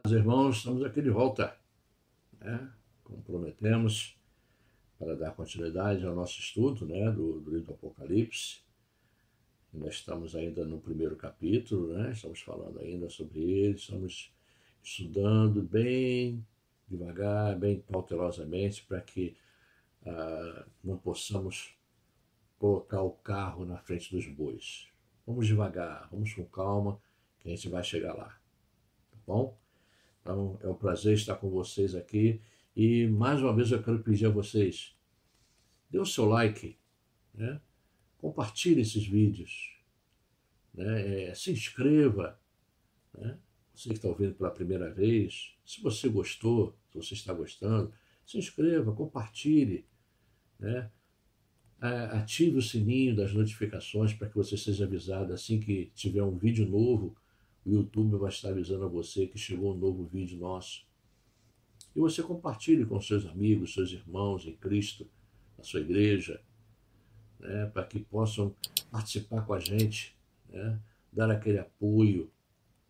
Meus irmãos, estamos aqui de volta, né? Como prometemos, para dar continuidade ao nosso estudo, né, do livro do Apocalipse. Nós estamos ainda no primeiro capítulo, né? Estamos falando ainda sobre ele, estamos estudando bem devagar, bem cautelosamente, para que não possamos colocar o carro na frente dos bois. Vamos devagar, vamos com calma, que a gente vai chegar lá, tá bom? Então, é um prazer estar com vocês aqui. E, mais uma vez, eu quero pedir a vocês, dê o seu like, né? Compartilhe esses vídeos, né? Se inscreva, né? Você que está ouvindo pela primeira vez, se você gostou, se você está gostando, se inscreva, compartilhe, né? Ative o sininho das notificações para que você seja avisado assim que tiver um vídeo novo, o YouTube vai estar avisando a você que chegou um novo vídeo nosso. E você compartilhe com seus amigos, seus irmãos em Cristo, na sua igreja, né, para que possam participar com a gente, né, dar aquele apoio,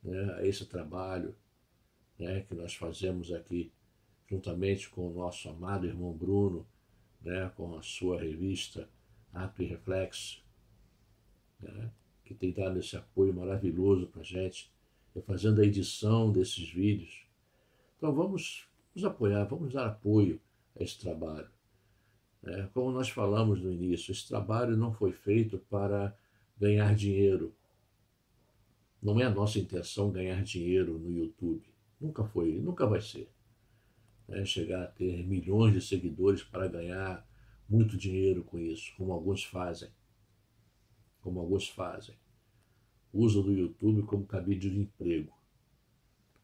né, a esse trabalho, né, que nós fazemos aqui, juntamente com o nosso amado irmão Bruno, né, com a sua revista Ato e Reflexo, né, que tem dado esse apoio maravilhoso para a gente, fazendo a edição desses vídeos. Então vamos nos apoiar, vamos dar apoio a esse trabalho. Como nós falamos no início, esse trabalho não foi feito para ganhar dinheiro. Não é a nossa intenção ganhar dinheiro no YouTube. Nunca foi, nunca vai ser. Chegar a ter milhões de seguidores para ganhar muito dinheiro com isso, como alguns fazem. Como alguns fazem. Usam do YouTube como cabide de emprego.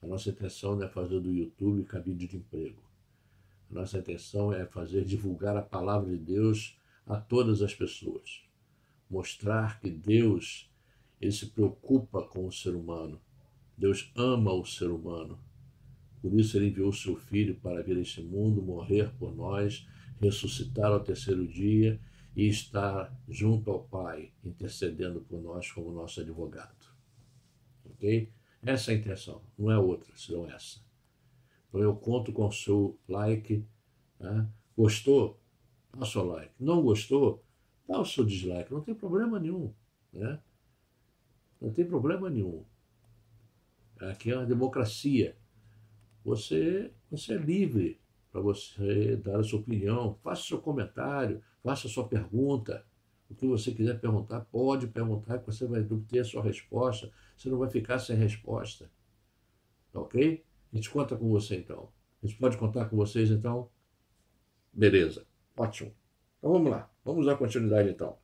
A nossa intenção não é fazer do YouTube cabide de emprego. A nossa intenção é divulgar a palavra de Deus a todas as pessoas. Mostrar que Deus, ele se preocupa com o ser humano. Deus ama o ser humano. Por isso ele enviou o seu Filho para vir a este mundo, morrer por nós, ressuscitar ao terceiro dia e estar junto ao Pai, intercedendo por nós como nosso advogado. Ok? Essa é a intenção, não é outra, senão essa. Então eu conto com o seu like, né? Gostou? Dá o seu like. Não gostou? Dá o seu dislike. Não tem problema nenhum, né? Não tem problema nenhum. Aqui é uma democracia. Você é livre para você dar a sua opinião, faça o seu comentário, faça a sua pergunta. O que você quiser perguntar, pode perguntar, que você vai ter a sua resposta. Você não vai ficar sem resposta. Tá ok? A gente conta com você, então. A gente pode contar com vocês, então? Beleza. Ótimo. Então vamos lá. Vamos dar continuidade, então.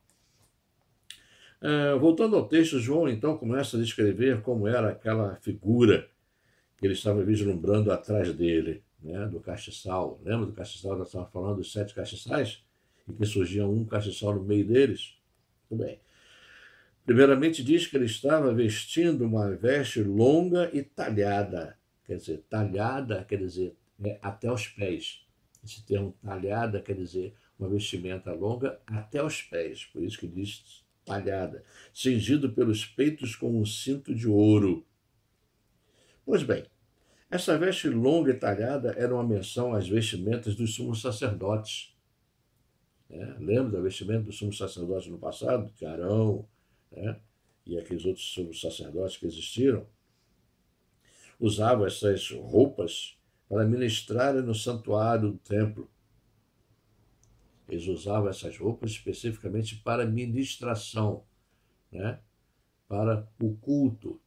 Voltando ao texto, João, então, começa a descrever como era aquela figura que ele estava vislumbrando atrás dele, né, do castiçal. Lembra do castiçal? Nós estávamos falando dos 7 castiçais? E que surgia um castiçal no meio deles? Muito bem. Primeiramente diz que ele estava vestindo uma veste longa e talhada. Quer dizer, talhada quer dizer até os pés. Esse termo talhada quer dizer uma vestimenta longa até os pés. Por isso que diz talhada. Cingido pelos peitos com um cinto de ouro. Pois bem, essa veste longa e talhada era uma menção às vestimentas dos sumos sacerdotes. Lembra da vestimenta dos sumos sacerdotes no passado? De Arão, né? E aqueles outros sumos sacerdotes que existiram? Usavam essas roupas para ministrarem no santuário do templo. Eles usavam essas roupas especificamente para ministração, né? Para o culto,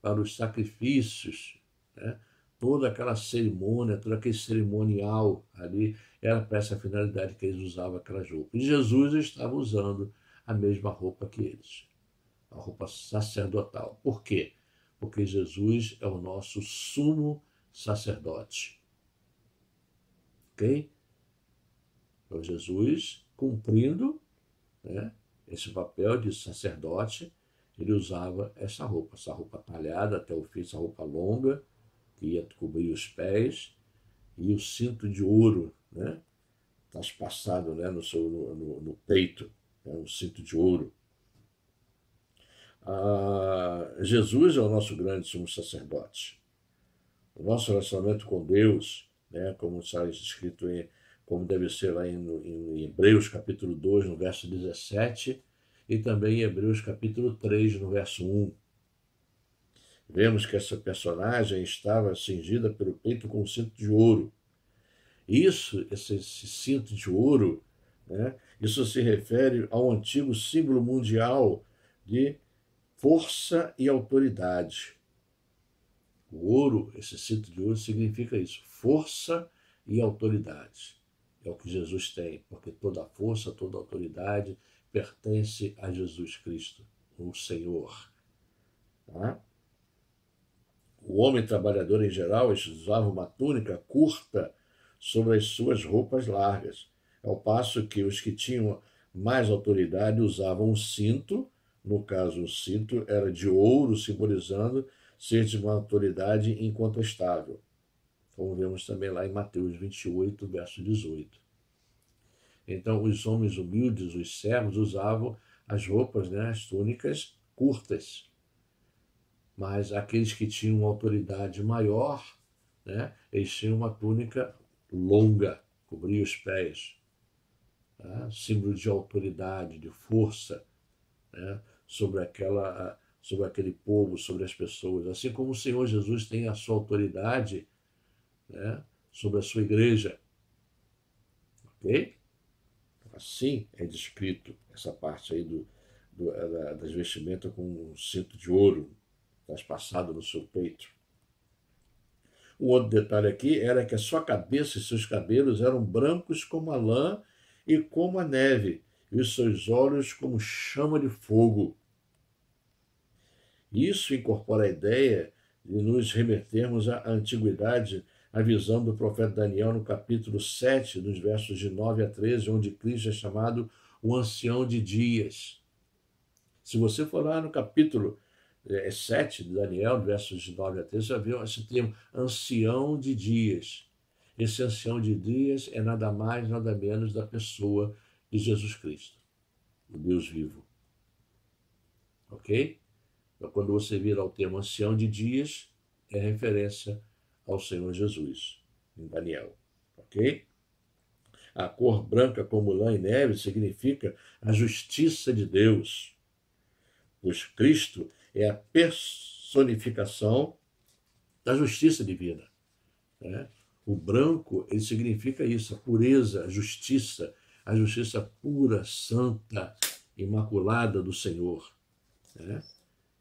para os sacrifícios, né? Toda aquela cerimônia, todo aquele cerimonial ali, era para essa finalidade que eles usavam aquelas roupas. E Jesus estava usando a mesma roupa que eles, a roupa sacerdotal. Por quê? Porque Jesus é o nosso sumo sacerdote. Ok? Então Jesus, cumprindo, né, esse papel de sacerdote, ele usava essa roupa talhada até o fim, essa roupa longa, que ia cobrir os pés, e o cinto de ouro, né, traspassado, né, no peito, um cinto de ouro. Jesus é o nosso grande sumo sacerdote. o nosso relacionamento com Deus, né, como está escrito como deve ser lá em Hebreus capítulo 2, no verso 17, e também em Hebreus capítulo 3, no verso 1. Vemos que essa personagem estava cingida pelo peito com um cinto de ouro. Esse cinto de ouro, né, isso se refere ao antigo símbolo mundial de força e autoridade. O ouro, esse cinto de ouro, significa isso, força e autoridade. É o que Jesus tem, porque toda a força, toda a autoridade pertence a Jesus Cristo, o Senhor. Tá? O homem trabalhador em geral usava uma túnica curta sobre as suas roupas largas, ao passo que os que tinham mais autoridade usavam um cinto, no caso o cinto era de ouro, simbolizando ser de uma autoridade incontestável, como vemos também lá em Mateus 28, verso 18. Então os homens humildes, os servos, usavam as roupas, né, as túnicas curtas, mas aqueles que tinham uma autoridade maior, né, eles tinham uma túnica longa, cobria os pés, tá? Símbolo de autoridade, de força, né, sobre aquele povo, sobre as pessoas. Assim como o Senhor Jesus tem a sua autoridade, né, sobre a sua igreja. Ok? Assim é descrito essa parte aí das vestimentas com um cinto de ouro traspassado no seu peito. Um outro detalhe aqui era que a sua cabeça e seus cabelos eram brancos como a lã e como a neve, e os seus olhos como chama de fogo. Isso incorpora a ideia de nos remetermos à antiguidade, à visão do profeta Daniel no capítulo 7, nos versos de 9 a 13, onde Cristo é chamado o ancião de dias. Se você for lá no capítulo 7 de Daniel, versos de 9 a 13, você vai ver esse termo, ancião de dias. Esse ancião de dias é nada mais, nada menos da pessoa de Jesus Cristo, o Deus vivo. Ok? Então, quando você vira o termo ancião de dias, é referência ao Senhor Jesus, em Daniel. Ok? A cor branca como lã e neve significa a justiça de Deus, pois Cristo é a personificação da justiça divina. Né? O branco, ele significa isso, a pureza, a justiça pura, santa, imaculada do Senhor. Né?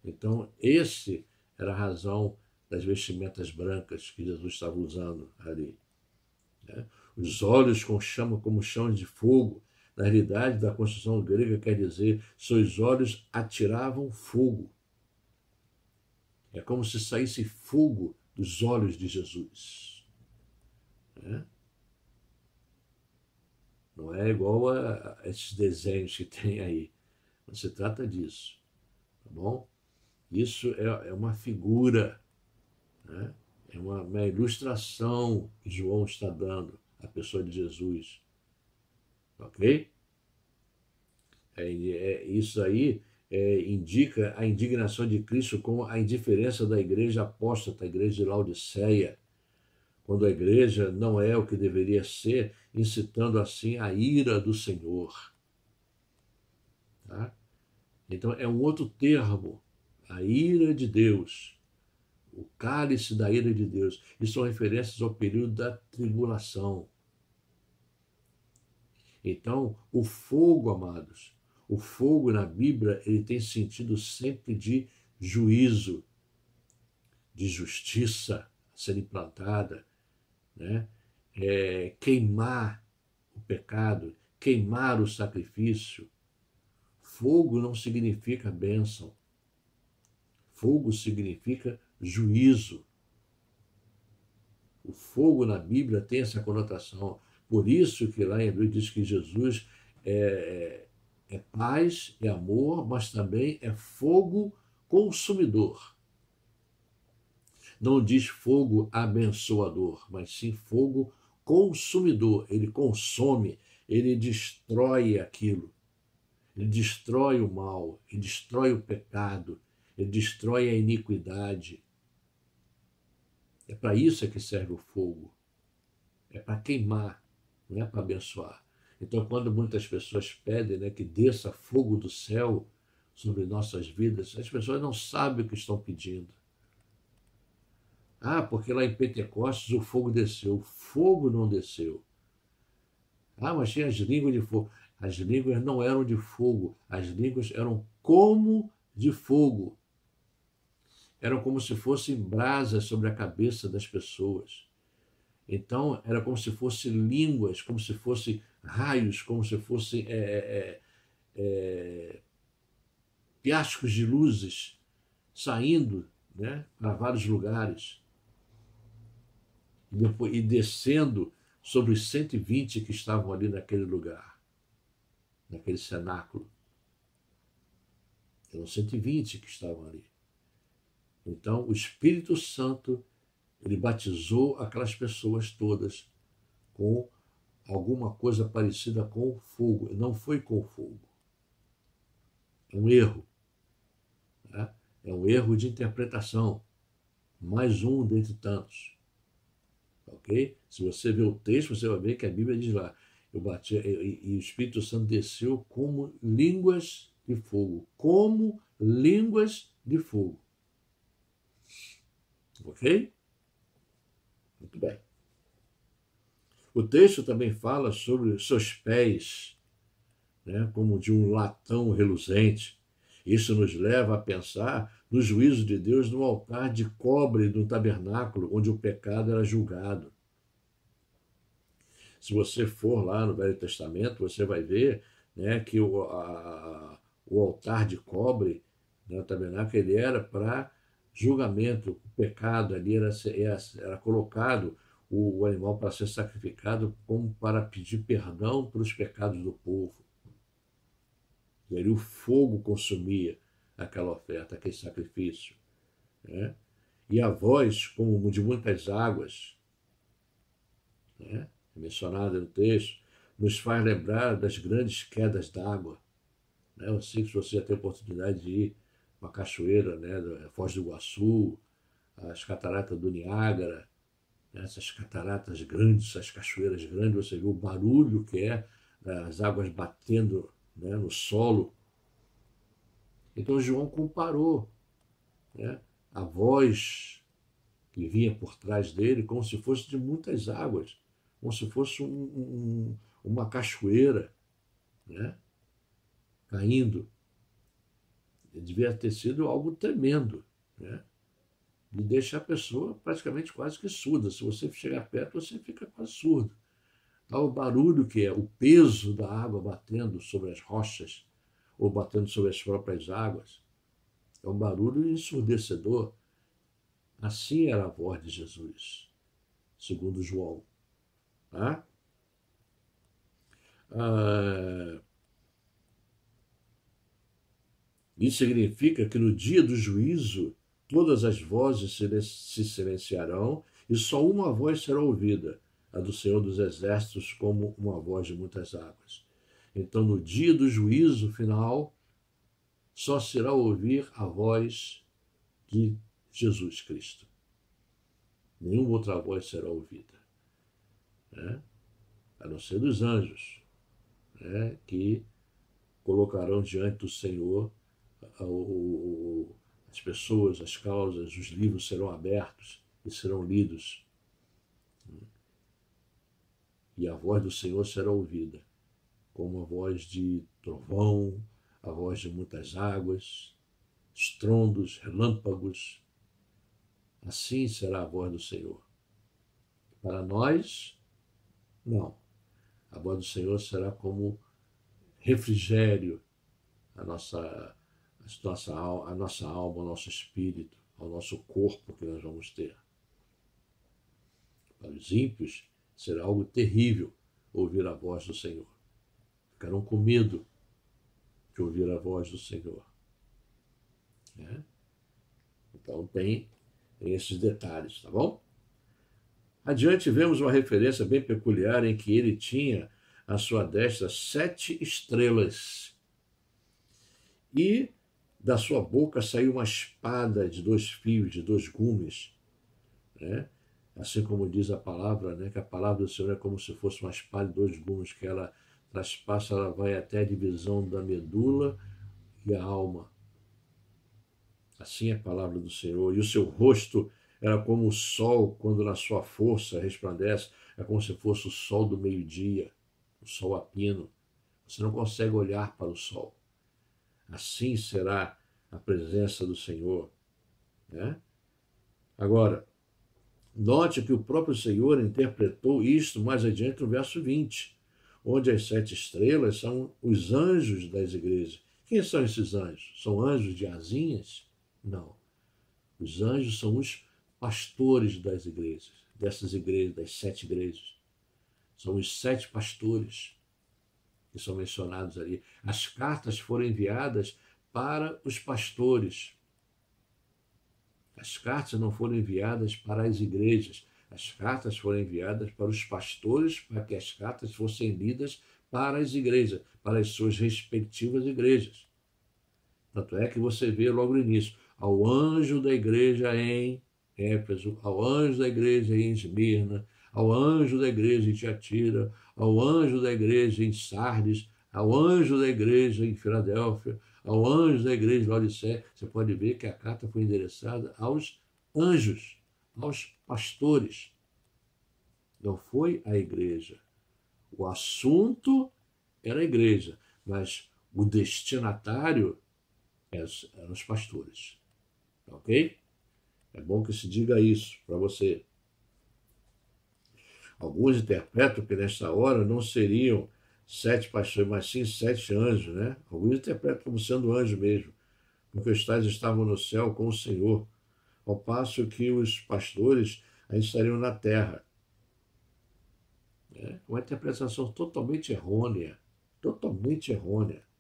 Então, esse era a razão das vestimentas brancas que Jesus estava usando ali. Né? Os olhos com chama como chama de fogo. Na realidade, da construção grega quer dizer, seus olhos atiravam fogo. É como se saísse fogo dos olhos de Jesus. Né? Não é igual a esses desenhos que tem aí. Não se trata disso. Tá bom? Isso é uma figura, né? É uma ilustração que João está dando à pessoa de Jesus. Ok? Isso aí indica a indignação de Cristo com a indiferença da igreja apóstata, a igreja de Laodiceia, quando a igreja não é o que deveria ser, incitando assim a ira do Senhor. Tá? Então é um outro termo, a ira de Deus, o cálice da ira de Deus. Isso são referências ao período da tribulação. Então, o fogo, amados, o fogo na Bíblia, ele tem sentido sempre de juízo, de justiça a ser implantada, né? Queimar o pecado, queimar o sacrifício. Fogo não significa bênção. Fogo significa juízo. O fogo na Bíblia tem essa conotação. Por isso que lá em Hebreus diz que Jesus é paz, é amor, mas também é fogo consumidor. Não diz fogo abençoador, mas sim fogo consumidor. Ele consome, ele destrói aquilo. Ele destrói o mal, ele destrói o pecado, ele destrói a iniquidade. É para isso que serve o fogo. É para queimar, não é para abençoar. Então, quando muitas pessoas pedem, né, que desça fogo do céu sobre nossas vidas, as pessoas não sabem o que estão pedindo. Ah, porque lá em Pentecostes o fogo desceu. O fogo não desceu. Ah, mas tinha as línguas de fogo. As línguas não eram de fogo. As línguas eram como de fogo. Eram como se fossem brasas sobre a cabeça das pessoas. Então, era como se fossem línguas, como se fossem raios, como se fossem piascos de luzes saindo, né, para vários lugares e descendo sobre os 120 que estavam ali naquele lugar, naquele cenáculo. Eram 120 que estavam ali. Então, o Espírito Santo, ele batizou aquelas pessoas todas com alguma coisa parecida com fogo. Não foi com fogo. É um erro. Né? É um erro de interpretação. Mais um dentre tantos. Ok? Se você ver o texto, você vai ver que a Bíblia diz lá, e o Espírito Santo desceu como línguas de fogo. Como línguas de fogo. Ok? Muito bem. O texto também fala sobre os seus pés, né, como de um latão reluzente. Isso nos leva a pensar no juízo de Deus no altar de cobre do tabernáculo, onde o pecado era julgado. Se você for lá no Velho Testamento, você vai ver, né, que o altar de cobre, né, o tabernáculo, ele era para julgamento. O pecado ali era colocado o animal para ser sacrificado como para pedir perdão pelos pecados do povo. E ali o fogo consumia aquela oferta, aquele sacrifício. Né? E a voz, como de muitas águas, né, mencionada no texto, nos faz lembrar das grandes quedas d'água. Né? Eu sei que se você já tem a oportunidade de ir a uma cachoeira, né, da Foz do Iguaçu, as cataratas do Niágara, né, essas cataratas grandes, essas cachoeiras grandes, você vê o barulho que é as águas batendo, né, no solo. Então João comparou, né, a voz que vinha por trás dele como se fosse de muitas águas, como se fosse uma cachoeira, né, caindo. Devia ter sido algo tremendo, né? E deixa a pessoa praticamente quase que surda. Se você chegar perto, você fica quase surdo. O barulho que é, o peso da água batendo sobre as rochas ou batendo sobre as próprias águas, é um barulho ensurdecedor. Assim era a voz de Jesus, segundo João. Tá? Isso significa que no dia do juízo, todas as vozes se silenciarão e só uma voz será ouvida, a do Senhor dos Exércitos, como uma voz de muitas águas. Então, no dia do juízo final, só será ouvir a voz de Jesus Cristo. Nenhuma outra voz será ouvida, né? A não ser dos anjos, né, que colocarão diante do Senhor as pessoas, as causas, os livros serão abertos e serão lidos. E a voz do Senhor será ouvida, como a voz de trovão, a voz de muitas águas, estrondos, relâmpagos. Assim será a voz do Senhor. Para nós, não. A voz do Senhor será como refrigério à nossa alma, ao nosso espírito, ao nosso corpo que nós vamos ter. Para os ímpios, será algo terrível ouvir a voz do Senhor. Ficarão com medo de ouvir a voz do Senhor. Né? Então tem esses detalhes, tá bom? Adiante vemos uma referência bem peculiar em que ele tinha à sua destra 7 estrelas. E da sua boca saiu uma espada de 2 fios, de 2 gumes, né? Assim como diz a palavra, né, que a palavra do Senhor é como se fosse uma espada de dois gumes, que ela traspassa, ela vai até a divisão da medula e a alma. Assim é a palavra do Senhor. E o seu rosto era como o sol, quando na sua força resplandece, é como se fosse o sol do meio-dia, o sol a pino. Você não consegue olhar para o sol. Assim será a presença do Senhor, né? Agora, note que o próprio Senhor interpretou isto mais adiante no verso 20, onde as 7 estrelas são os anjos das igrejas. Quem são esses anjos? São anjos de asinhas? Não. Os anjos são os pastores das igrejas, dessas igrejas, das 7 igrejas. São os 7 pastores que são mencionados ali. As cartas foram enviadas para os pastores. As cartas não foram enviadas para as igrejas. As cartas foram enviadas para os pastores, para que as cartas fossem lidas para as igrejas, para as suas respectivas igrejas. Tanto é que você vê logo no início, ao anjo da igreja em Éfeso, ao anjo da igreja em Esmirna, ao anjo da igreja em Tiatira, ao anjo da igreja em Sardes, ao anjo da igreja em Filadélfia, ao anjo da igreja de Laodiceia. Você pode ver que a carta foi endereçada aos anjos, aos pastores. Não foi a igreja. O assunto era a igreja, mas o destinatário eram os pastores. Ok? É bom que se diga isso para você. Alguns interpretam que nesta hora não seriam 7 pastores, mas sim 7 anjos, né? Alguns interpretam como sendo anjo mesmo, porque os tais estavam no céu com o Senhor, ao passo que os pastores ainda estariam na terra. É uma interpretação totalmente errônea,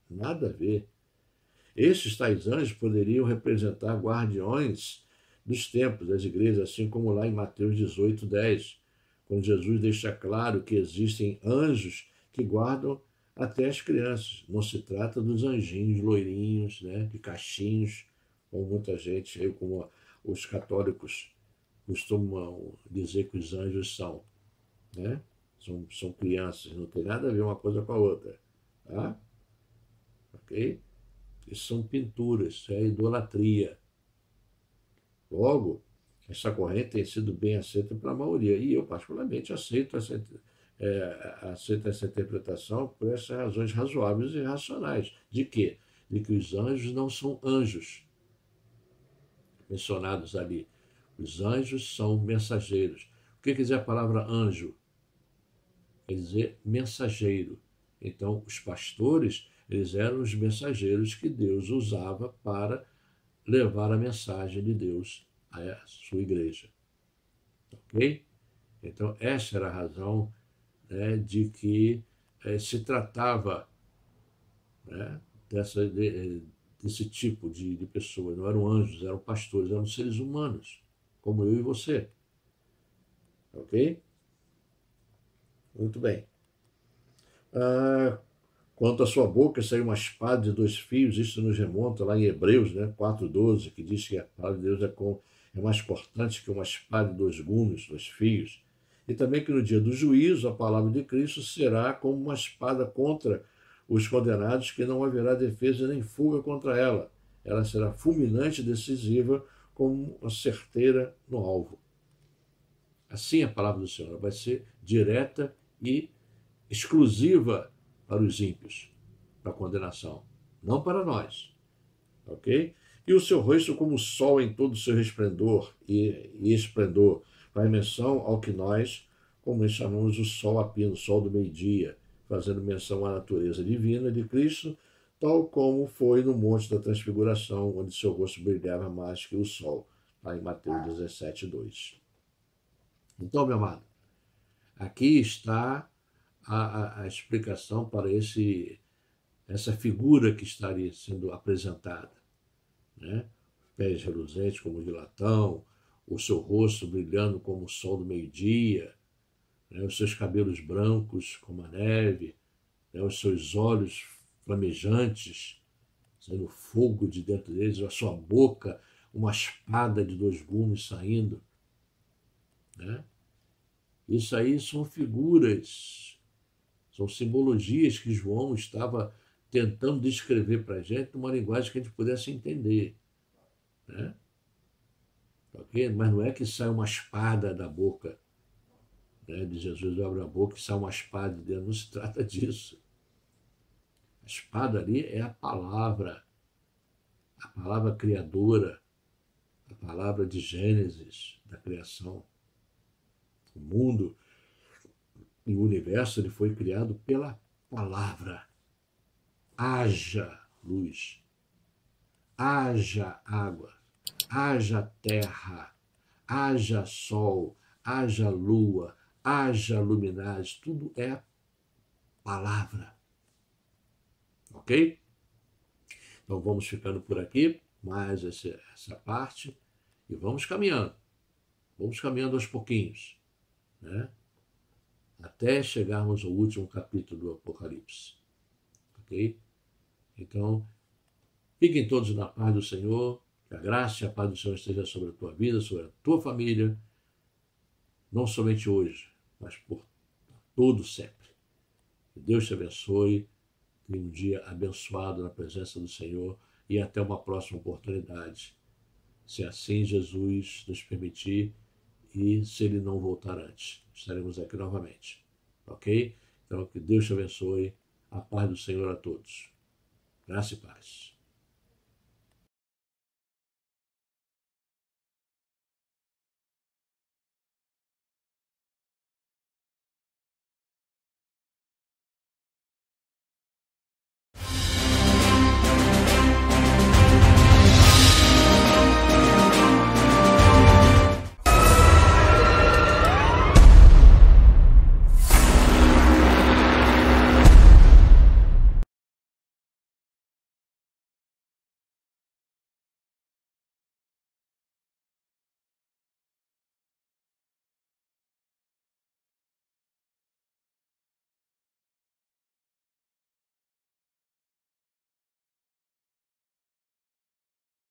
nada a ver. Estes tais anjos poderiam representar guardiões dos templos, das igrejas, assim como lá em Mateus 18, 10, quando Jesus deixa claro que existem anjos que guardam até as crianças. Não se trata dos anjinhos loirinhos, né, de cachinhos, como muita gente, como os católicos costumam dizer que os anjos são, né? São crianças, não tem nada a ver uma coisa com a outra, tá? Ok? Isso são pinturas, isso é idolatria. Logo, essa corrente tem sido bem aceita pela maioria. E eu, particularmente, aceito essa interpretação por essas razões razoáveis e racionais. De quê? De que os anjos não são anjos mencionados ali. Os anjos são mensageiros. O que quer dizer a palavra anjo? Quer dizer mensageiro. Então, os pastores, eles eram os mensageiros que Deus usava para levar a mensagem de Deus à sua igreja. Ok? Então, essa era a razão, né, de que se tratava, né, desse tipo de pessoas. Não eram anjos, eram pastores, eram seres humanos, como eu e você. Ok? Muito bem. Quanto à sua boca saiu uma espada de 2 fios, isso nos remonta lá em Hebreus, né, 4:12, que diz que a palavra de Deus é mais cortante que uma espada de 2 gumes, 2 fios. E também que no dia do juízo a palavra de Cristo será como uma espada contra os condenados, que não haverá defesa nem fuga contra ela. Ela será fulminante e decisiva como uma certeira no alvo. Assim a palavra do Senhor vai ser direta e exclusiva para os ímpios, para a condenação, não para nós, ok? E o seu rosto como o sol em todo o seu esplendor e esplendor, faz menção ao que nós, como chamamos o sol a pino, o sol do meio-dia, fazendo menção à natureza divina de Cristo, tal como foi no Monte da Transfiguração, onde seu rosto brilhava mais que o sol, lá em Mateus 17, 2. Então, meu amado, aqui está a explicação para essa figura que estaria sendo apresentada, né? Pés reluzentes como de latão, o seu rosto brilhando como o sol do meio-dia, né? Os seus cabelos brancos como a neve, né? Os seus olhos flamejantes, saindo fogo de dentro deles, a sua boca, uma espada de 2 gumes saindo, né? Isso aí são figuras, são simbologias que João estava tentando descrever para a gente numa linguagem que a gente pudesse entender, né? Ok? Mas não é que sai uma espada da boca, né, de Jesus, abre a boca e sai uma espada de dentro. Não se trata disso. A espada ali é a palavra criadora, a palavra de Gênesis, da criação. O mundo e o universo ele foi criado pela palavra. Haja luz, haja água, haja terra, haja sol, haja lua, haja luminares, tudo é palavra. Ok? Então vamos ficando por aqui, mais essa parte, e vamos caminhando. Vamos caminhando aos pouquinhos, né? Até chegarmos ao último capítulo do Apocalipse. Ok? Então, fiquem todos na paz do Senhor, que a graça e a paz do Senhor esteja sobre a tua vida, sobre a tua família, não somente hoje, mas por todo sempre. Que Deus te abençoe, tenha um dia abençoado na presença do Senhor e até uma próxima oportunidade. Se assim Jesus nos permitir e se Ele não voltar antes, estaremos aqui novamente. Ok? Então, que Deus te abençoe. A paz do Senhor a todos. Graça e paz.